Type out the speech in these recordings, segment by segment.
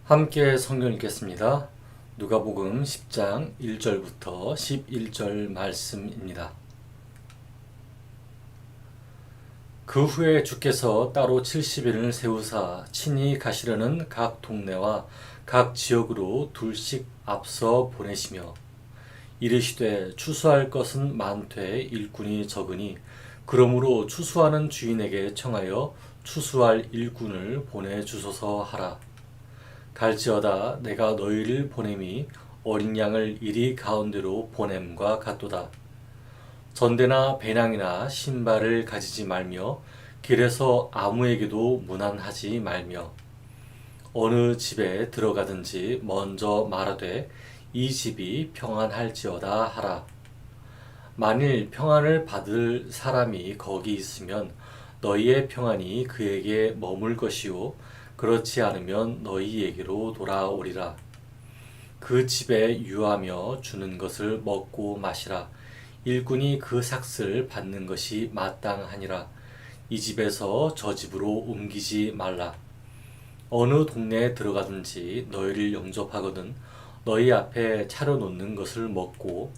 함께 성경 읽겠습니다. 누가복음 10장 1절부터 11절 말씀입니다. 그 후에 주께서 따로 70인을 세우사 친히 가시려는 각 동네와 각 지역으로 둘씩 앞서 보내시며 이르시되 추수할 것은 많되 일꾼이 적으니 그러므로 추수하는 주인에게 청하여 추수할 일꾼을 보내주소서 하라. 갈지어다 내가 너희를 보냄이 어린 양을 이리 가운데로 보냄과 같도다. 전대나 배낭이나 신발을 가지지 말며 길에서 아무에게도 문안하지 말며 어느 집에 들어가든지 먼저 말하되 이 집이 평안할지어다 하라. 만일 평안을 받을 사람이 거기 있으면 너희의 평안이 그에게 머물 것이요 그렇지 않으면 너희에게로 돌아오리라. 그 집에 유하며 주는 것을 먹고 마시라. 일꾼이 그 삭을 받는 것이 마땅하니라. 이 집에서 저 집으로 옮기지 말라. 어느 동네에 들어가든지 너희를 영접하거든 너희 앞에 차려놓는 것을 먹고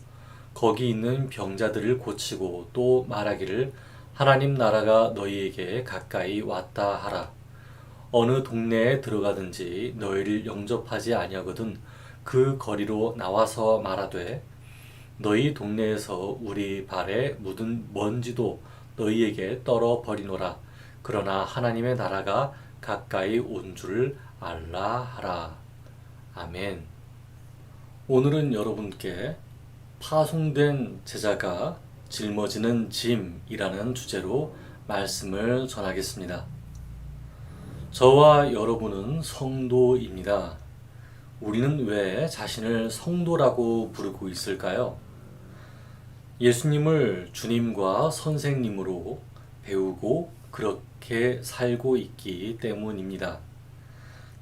거기 있는 병자들을 고치고 또 말하기를 하나님 나라가 너희에게 가까이 왔다 하라. 어느 동네에 들어가든지 너희를 영접하지 아니하거든 그 거리로 나와서 말하되 너희 동네에서 우리 발에 묻은 먼지도 너희에게 떨어 버리노라. 그러나 하나님의 나라가 가까이 온 줄 알라 하라. 아멘. 오늘은 여러분께 파송된 제자가 짊어지는 짐이라는 주제로 말씀을 전하겠습니다. 저와 여러분은 성도입니다. 우리는 왜 자신을 성도라고 부르고 있을까요? 예수님을 주님과 선생님으로 배우고 그렇게 살고 있기 때문입니다.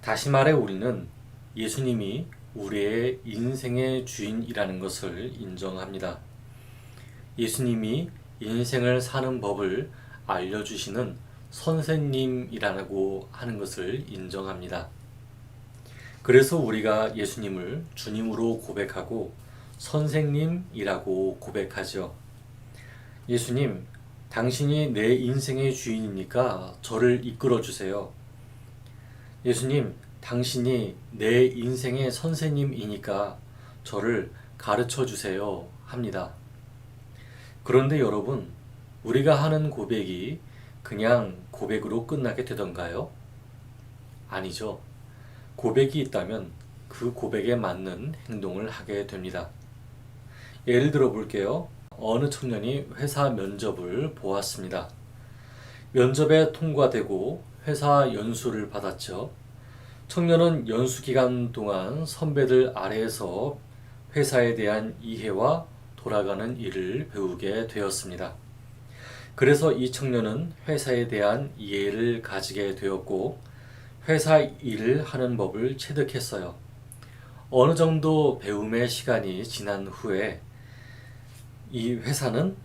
다시 말해 우리는 예수님이 우리의 인생의 주인이라는 것을 인정합니다. 예수님이 인생을 사는 법을 알려주시는 선생님이라고 하는 것을 인정합니다. 그래서 우리가 예수님을 주님으로 고백하고 선생님이라고 고백하죠. 예수님, 당신이 내 인생의 주인이니까 저를 이끌어 주세요. 예수님, 당신이 내 인생의 선생님이니까 저를 가르쳐 주세요. 합니다. 그런데 여러분, 우리가 하는 고백이 그냥 고백으로 끝나게 되던가요? 아니죠. 고백이 있다면 그 고백에 맞는 행동을 하게 됩니다. 예를 들어 볼게요. 어느 청년이 회사 면접을 보았습니다. 면접에 통과되고 회사 연수를 받았죠. 청년은 연수 기간 동안 선배들 아래에서 회사에 대한 이해와 돌아가는 일을 배우게 되었습니다. 그래서 이 청년은 회사에 대한 이해를 가지게 되었고 회사 일을 하는 법을 체득했어요. 어느 정도 배움의 시간이 지난 후에 이 회사는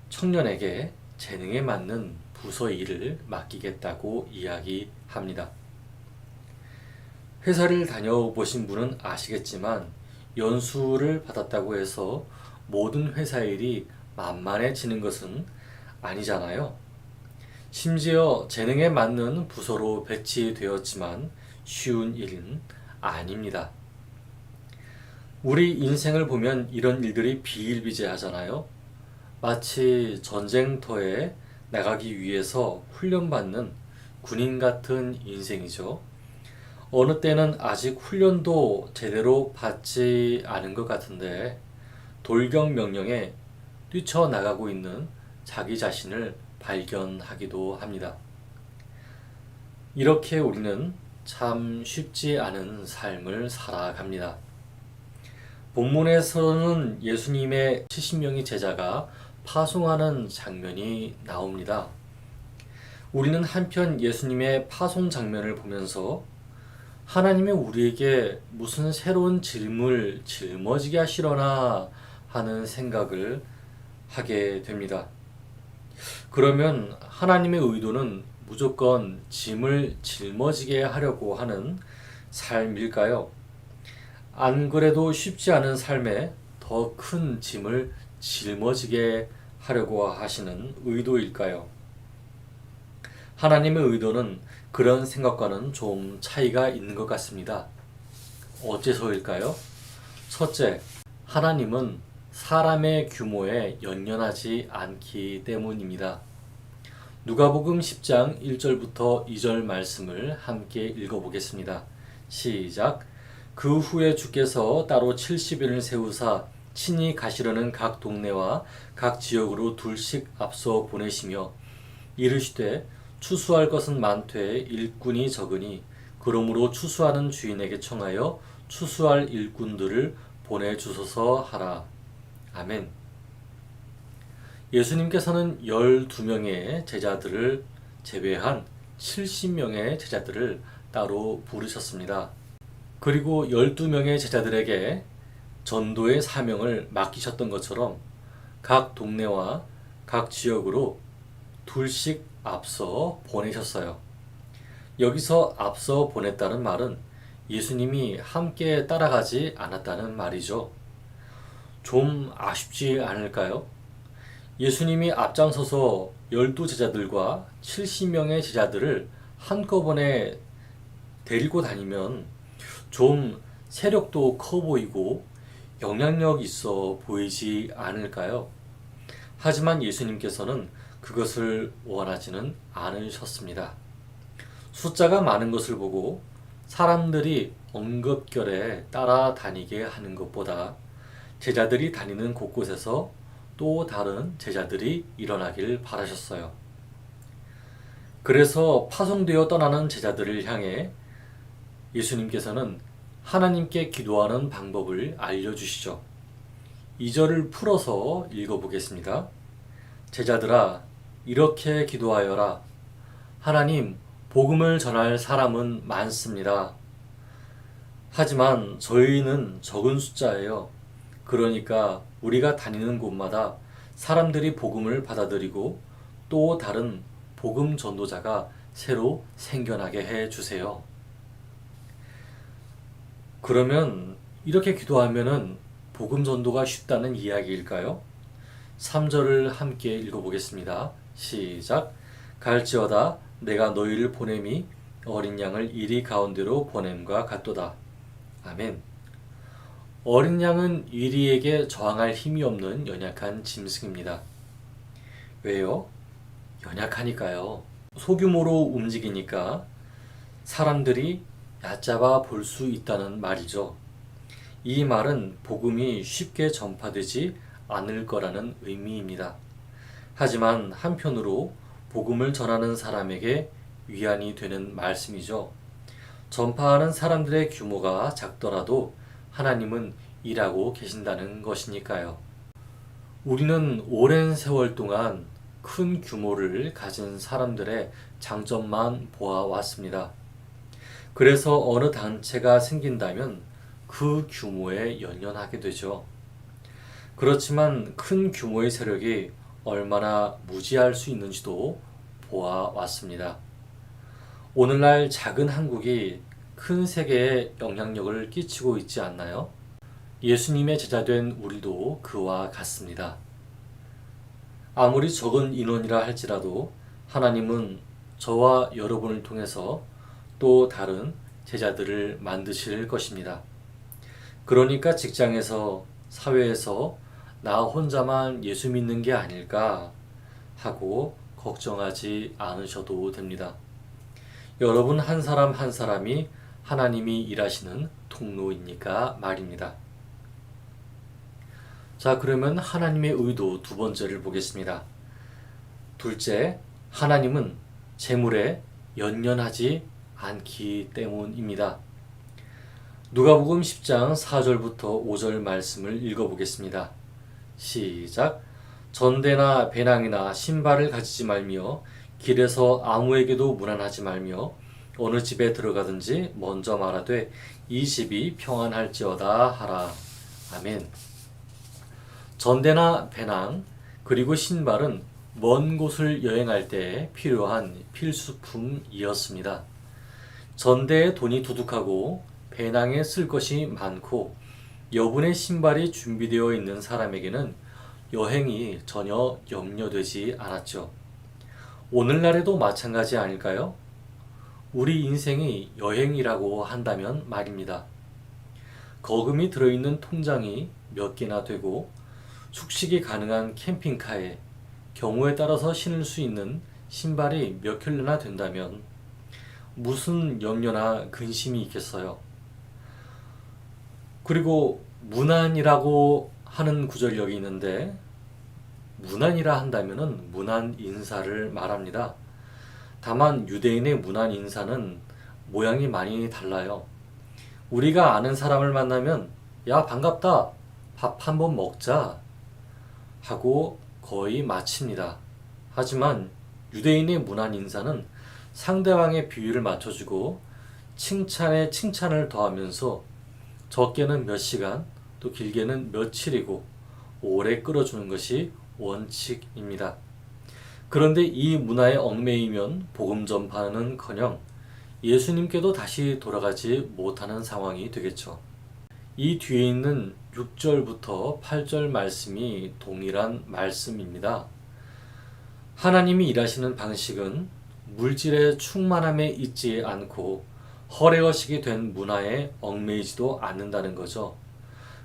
청년에게 재능에 맞는 부서 일을 맡기겠다고 이야기합니다. 회사를 다녀보신 분은 아시겠지만 연수를 받았다고 해서 모든 회사 일이 만만해지는 것은 아니잖아요. 심지어 재능에 맞는 부서로 배치되었지만 쉬운 일은 아닙니다. 우리 인생을 보면 이런 일들이 비일비재하잖아요. 마치 전쟁터에 나가기 위해서 훈련받는 군인 같은 인생이죠. 어느 때는 아직 훈련도 제대로 받지 않은 것 같은데 돌격 명령에 뛰쳐나가고 있는 자기 자신을 발견하기도 합니다. 이렇게 우리는 참 쉽지 않은 삶을 살아갑니다. 본문에서는 예수님의 70명의 제자가 파송하는 장면이 나옵니다. 우리는 한편 예수님의 파송 장면을 보면서 하나님이 우리에게 무슨 새로운 짐을 짊어지게 하시려나 하는 생각을 하게 됩니다. 그러면 하나님의 의도는 무조건 짐을 짊어지게 하려고 하는 삶일까요? 안 그래도 쉽지 않은 삶에 더 큰 짐을 짊어지게 하려고 하시는 의도일까요? 하나님의 의도는 그런 생각과는 좀 차이가 있는 것 같습니다. 어째서일까요? 첫째, 하나님은 사람의 규모에 연연하지 않기 때문입니다. 누가복음 10장 1절부터 2절 말씀을 함께 읽어보겠습니다. 시작. 그 후에 주께서 따로 70인을 세우사 친히 가시려는 각 동네와 각 지역으로 둘씩 앞서 보내시며 이르시되 추수할 것은 많되 일꾼이 적으니 그러므로 추수하는 주인에게 청하여 추수할 일꾼들을 보내주소서 하라. 아멘. 예수님께서는 12명의 제자들을 제외한 70명의 제자들을 따로 부르셨습니다. 그리고 12명의 제자들에게 전도의 사명을 맡기셨던 것처럼 각 동네와 각 지역으로 둘씩 앞서 보내셨어요. 여기서 앞서 보냈다는 말은 예수님이 함께 따라가지 않았다는 말이죠. 좀 아쉽지 않을까요? 예수님이 앞장서서 12제자들과 70명의 제자들을 한꺼번에 데리고 다니면 좀 세력도 커 보이고 영향력 있어 보이지 않을까요? 하지만 예수님께서는 그것을 원하지는 않으셨습니다. 숫자가 많은 것을 보고 사람들이 엉겁결에 따라다니게 하는 것보다 제자들이 다니는 곳곳에서 또 다른 제자들이 일어나길 바라셨어요. 그래서 파송되어 떠나는 제자들을 향해 예수님께서는 하나님께 기도하는 방법을 알려주시죠. 2절을 풀어서 읽어보겠습니다. 제자들아, 이렇게 기도하여라. 하나님, 복음을 전할 사람은 많습니다. 하지만 저희는 적은 숫자예요. 그러니까 우리가 다니는 곳마다 사람들이 복음을 받아들이고 또 다른 복음 전도자가 새로 생겨나게 해 주세요. 그러면 이렇게 기도하면은 복음 전도가 쉽다는 이야기일까요? 3절을 함께 읽어보겠습니다. 시작. 갈지어다 내가 너희를 보냄이 어린 양을 이리 가운데로 보냄과 같도다. 아멘. 어린 양은 이리에게 저항할 힘이 없는 연약한 짐승입니다. 왜요? 연약하니까요. 소규모로 움직이니까 사람들이 얕잡아 볼 수 있다는 말이죠. 이 말은 복음이 쉽게 전파되지 않을 거라는 의미입니다. 하지만 한편으로 복음을 전하는 사람에게 위안이 되는 말씀이죠. 전파하는 사람들의 규모가 작더라도 하나님은 일하고 계신다는 것이니까요. 우리는 오랜 세월 동안 큰 규모를 가진 사람들의 장점만 보아왔습니다. 그래서 어느 단체가 생긴다면 그 규모에 연연하게 되죠. 그렇지만 큰 규모의 세력이 얼마나 무지할 수 있는지도 보아왔습니다. 오늘날 작은 한국이 큰 세계에 영향력을 끼치고 있지 않나요? 예수님의 제자된 우리도 그와 같습니다. 아무리 적은 인원이라 할지라도 하나님은 저와 여러분을 통해서 또 다른 제자들을 만드실 것입니다. 그러니까 직장에서, 사회에서 나 혼자만 예수 믿는 게 아닐까 하고 걱정하지 않으셔도 됩니다. 여러분 한 사람 한 사람이 하나님이 일하시는 통로이니까 말입니다. 자, 그러면 하나님의 의도 두 번째를 보겠습니다. 둘째, 하나님은 재물에 연연하지 않기 때문입니다. 누가복음 10장 4절부터 5절 말씀을 읽어보겠습니다. 시작. 전대나 배낭이나 신발을 가지지 말며 길에서 아무에게도 무난하지 말며 어느 집에 들어가든지 먼저 말하되 이 집이 평안할지어다 하라. 아멘. 전대나 배낭 그리고 신발은 먼 곳을 여행할 때 필요한 필수품이었습니다. 전대에 돈이 두둑하고 배낭에 쓸 것이 많고 여분의 신발이 준비되어 있는 사람에게는 여행이 전혀 염려되지 않았죠. 오늘날에도 마찬가지 아닐까요? 우리 인생이 여행이라고 한다면 말입니다. 거금이 들어있는 통장이 몇 개나 되고 숙식이 가능한 캠핑카에 경우에 따라서 신을 수 있는 신발이 몇 켤레나 된다면 무슨 염려나 근심이 있겠어요. 그리고 무난이라고 하는 구절이 여기 있는데 무난이라 한다면은 무난 인사를 말합니다. 다만 유대인의 무난 인사는 모양이 많이 달라요. 우리가 아는 사람을 만나면 야 반갑다 밥 한번 먹자 하고 거의 마칩니다. 하지만 유대인의 무난 인사는 상대방의 비위를 맞춰주고 칭찬에 칭찬을 더하면서 적게는 몇 시간 또 길게는 며칠이고 오래 끌어주는 것이 원칙입니다. 그런데 이 문화에 얽매이면 복음 전파는커녕 예수님께도 다시 돌아가지 못하는 상황이 되겠죠. 이 뒤에 있는 6절부터 8절 말씀이 동일한 말씀입니다. 하나님이 일하시는 방식은 물질의 충만함에 있지 않고 허례허식이 된 문화에 얽매이지도 않는다는 거죠.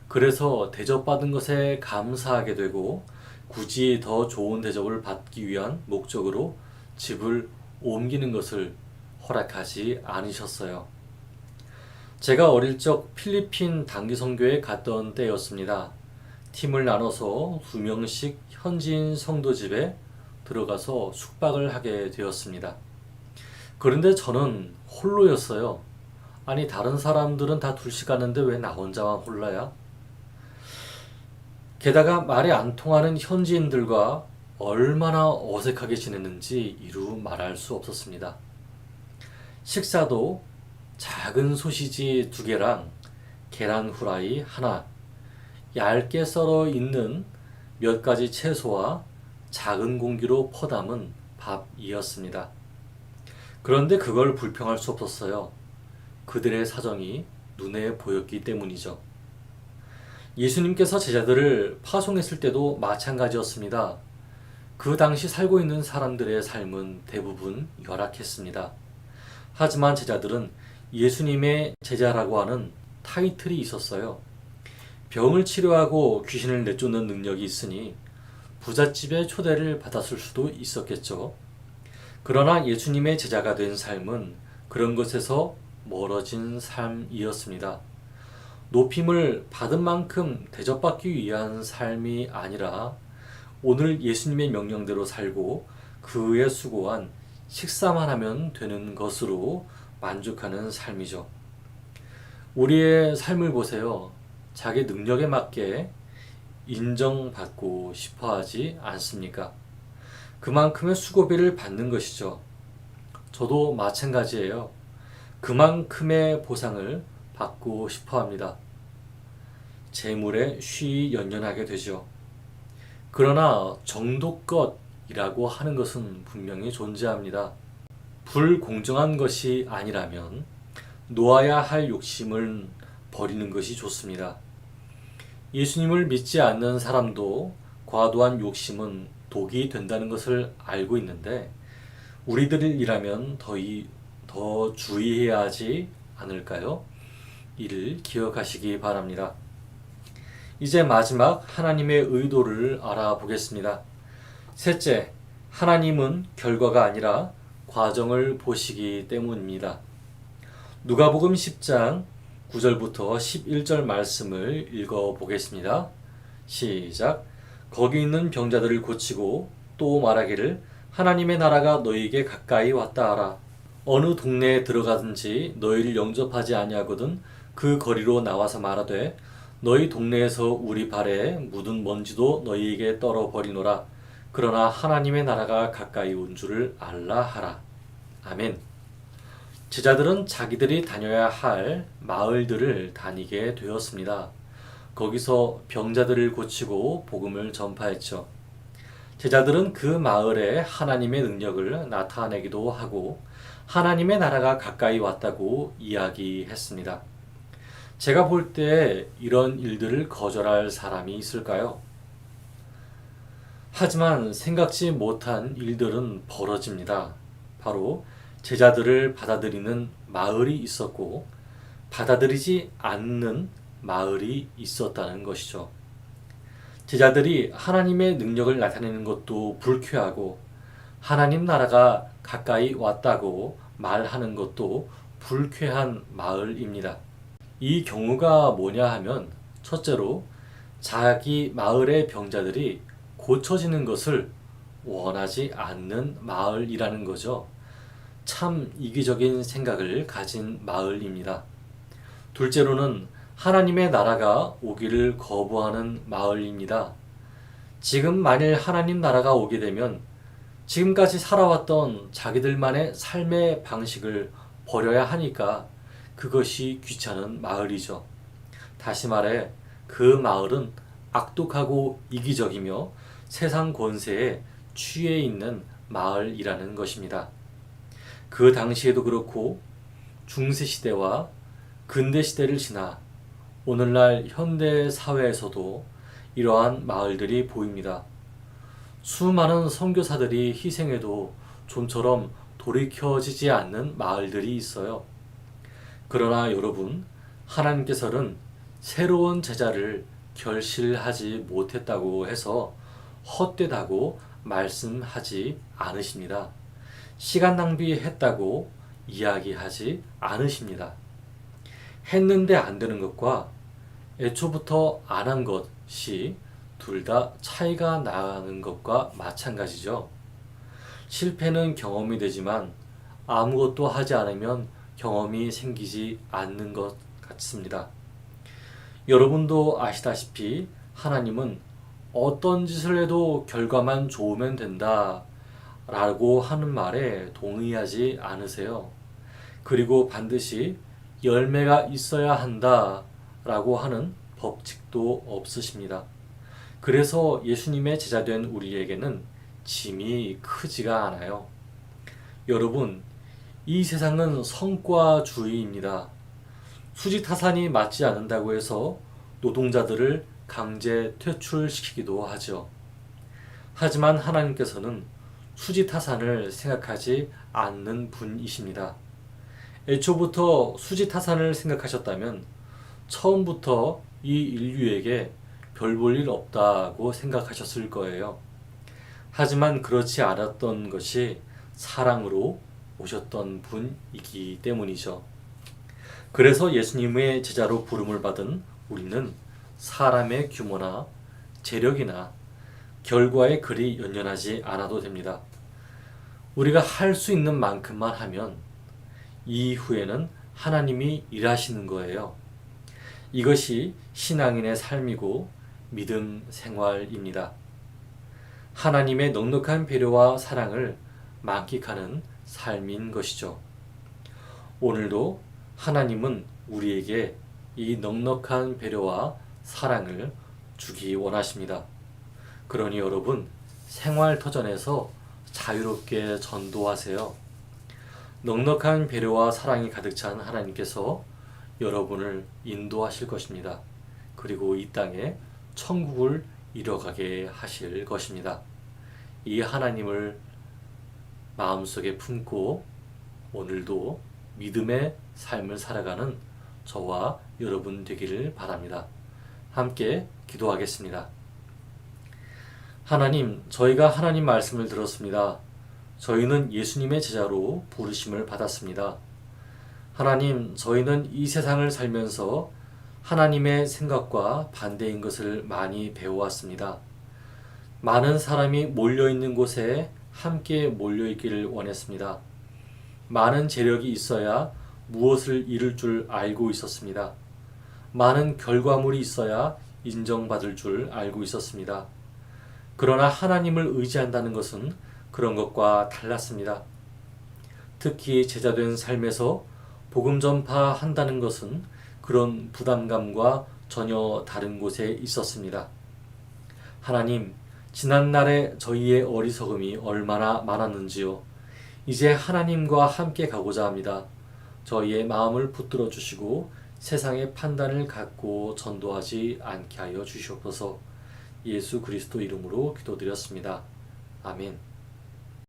그래서 대접받은 것에 감사하게 되고 굳이 더 좋은 대접을 받기 위한 목적으로 집을 옮기는 것을 허락하지 않으셨어요. 제가 어릴 적 필리핀 단기 선교에 갔던 때였습니다. 팀을 나눠서 2명씩 현지인 성도 집에 들어가서 숙박을 하게 되었습니다. 그런데 저는 홀로였어요. 아니 다른 사람들은 다 둘씩 가는데 왜 나 혼자만 홀라야? 게다가 말이 안 통하는 현지인들과 얼마나 어색하게 지냈는지 이루 말할 수 없었습니다. 식사도 작은 소시지 2개랑 계란 후라이 하나, 얇게 썰어 있는 몇 가지 채소와 작은 공기로 퍼담은 밥이었습니다. 그런데 그걸 불평할 수 없었어요. 그들의 사정이 눈에 보였기 때문이죠. 예수님께서 제자들을 파송했을 때도 마찬가지였습니다. 그 당시 살고 있는 사람들의 삶은 대부분 열악했습니다. 하지만 제자들은 예수님의 제자라고 하는 타이틀이 있었어요. 병을 치료하고 귀신을 내쫓는 능력이 있으니 부잣집의 초대를 받았을 수도 있었겠죠. 그러나 예수님의 제자가 된 삶은 그런 것에서 멀어진 삶이었습니다. 높임을 받은 만큼 대접받기 위한 삶이 아니라 오늘 예수님의 명령대로 살고 그에 수고한 식사만 하면 되는 것으로 만족하는 삶이죠. 우리의 삶을 보세요. 자기 능력에 맞게 인정받고 싶어 하지 않습니까? 그만큼의 수고비를 받는 것이죠. 저도 마찬가지예요. 그만큼의 보상을 받고 싶어 합니다. 재물에 쉬 연연하게 되죠. 그러나 정도껏이라고 하는 것은 분명히 존재합니다. 불공정한 것이 아니라면 놓아야 할 욕심을 버리는 것이 좋습니다. 예수님을 믿지 않는 사람도 과도한 욕심은 독이 된다는 것을 알고 있는데 우리들이라면 더 주의해야 하지 않을까요? 이를 기억하시기 바랍니다. 이제 마지막 하나님의 의도를 알아보겠습니다. 셋째, 하나님은 결과가 아니라 과정을 보시기 때문입니다. 누가복음 10장 9절부터 11절 말씀을 읽어보겠습니다. 시작. 거기 있는 병자들을 고치고 또 말하기를 하나님의 나라가 너희에게 가까이 왔다 하라. 어느 동네에 들어가든지 너희를 영접하지 아니하거든 그 거리로 나와서 말하되 너희 동네에서 우리 발에 묻은 먼지도 너희에게 떨어버리노라. 그러나 하나님의 나라가 가까이 온 줄을 알라 하라. 아멘. 제자들은 자기들이 다녀야 할 마을들을 다니게 되었습니다. 거기서 병자들을 고치고 복음을 전파했죠. 제자들은 그 마을에 하나님의 능력을 나타내기도 하고 하나님의 나라가 가까이 왔다고 이야기했습니다. 제가 볼 때 이런 일들을 거절할 사람이 있을까요? 하지만 생각지 못한 일들은 벌어집니다. 바로 제자들을 받아들이는 마을이 있었고 받아들이지 않는 마을이 있었다는 것이죠. 제자들이 하나님의 능력을 나타내는 것도 불쾌하고 하나님 나라가 가까이 왔다고 말하는 것도 불쾌한 마을입니다. 이 경우가 뭐냐 하면 첫째로 자기 마을의 병자들이 고쳐지는 것을 원하지 않는 마을이라는 거죠. 참 이기적인 생각을 가진 마을입니다. 둘째로는 하나님의 나라가 오기를 거부하는 마을입니다. 지금 만일 하나님 나라가 오게 되면 지금까지 살아왔던 자기들만의 삶의 방식을 버려야 하니까 그것이 귀찮은 마을이죠. 다시 말해 그 마을은 악독하고 이기적이며 세상 권세에 취해 있는 마을이라는 것입니다. 그 당시에도 그렇고 중세시대와 근대시대를 지나 오늘날 현대 사회에서도 이러한 마을들이 보입니다. 수많은 선교사들이 희생해도 좀처럼 돌이켜지지 않는 마을들이 있어요. 그러나 여러분, 하나님께서는 새로운 제자를 결실하지 못했다고 해서 헛되다고 말씀하지 않으십니다. 시간 낭비했다고 이야기하지 않으십니다. 했는데 안 되는 것과 애초부터 안 한 것이 둘 다 차이가 나는 것과 마찬가지죠. 실패는 경험이 되지만 아무것도 하지 않으면 경험이 생기지 않는 것 같습니다. 여러분도 아시다시피 하나님은 어떤 짓을 해도 결과만 좋으면 된다 라고 하는 말에 동의하지 않으세요. 그리고 반드시 열매가 있어야 한다 라고 하는 법칙도 없으십니다. 그래서 예수님의 제자된 우리에게는 짐이 크지가 않아요. 여러분, 이 세상은 성과주의입니다. 수지타산이 맞지 않는다고 해서 노동자들을 강제 퇴출시키기도 하죠. 하지만 하나님께서는 수지타산을 생각하지 않는 분이십니다. 애초부터 수지타산을 생각하셨다면 처음부터 이 인류에게 별 볼 일 없다고 생각하셨을 거예요. 하지만 그렇지 않았던 것이 사랑으로 오셨던 분이기 때문이죠. 그래서 예수님의 제자로 부름을 받은 우리는 사람의 규모나 재력이나 결과에 그리 연연하지 않아도 됩니다. 우리가 할 수 있는 만큼만 하면 이후에는 하나님이 일하시는 거예요. 이것이 신앙인의 삶이고 믿음 생활입니다. 하나님의 넉넉한 배려와 사랑을 만끽하는 삶인 것이죠. 오늘도 하나님은 우리에게 이 넉넉한 배려와 사랑을 주기 원하십니다. 그러니 여러분, 생활터전에서 자유롭게 전도하세요. 넉넉한 배려와 사랑이 가득 찬 하나님께서 여러분을 인도하실 것입니다. 그리고 이 땅에 천국을 이뤄가게 하실 것입니다. 이 하나님을 마음속에 품고 오늘도 믿음의 삶을 살아가는 저와 여러분 되기를 바랍니다. 함께 기도하겠습니다. 하나님, 저희가 하나님 말씀을 들었습니다. 저희는 예수님의 제자로 부르심을 받았습니다. 하나님, 저희는 이 세상을 살면서 하나님의 생각과 반대인 것을 많이 배워왔습니다. 많은 사람이 몰려있는 곳에 함께 몰려있기를 원했습니다. 많은 재력이 있어야 무엇을 이룰 줄 알고 있었습니다. 많은 결과물이 있어야 인정받을 줄 알고 있었습니다. 그러나 하나님을 의지한다는 것은 그런 것과 달랐습니다. 특히 제자된 삶에서 복음 전파한다는 것은 그런 부담감과 전혀 다른 곳에 있었습니다. 하나님, 지난날에 저희의 어리석음이 얼마나 많았는지요. 이제 하나님과 함께 가고자 합니다. 저희의 마음을 붙들어 주시고 세상의 판단을 갖고 전도하지 않게 하여 주시옵소서. 예수 그리스도 이름으로 기도드렸습니다. 아멘.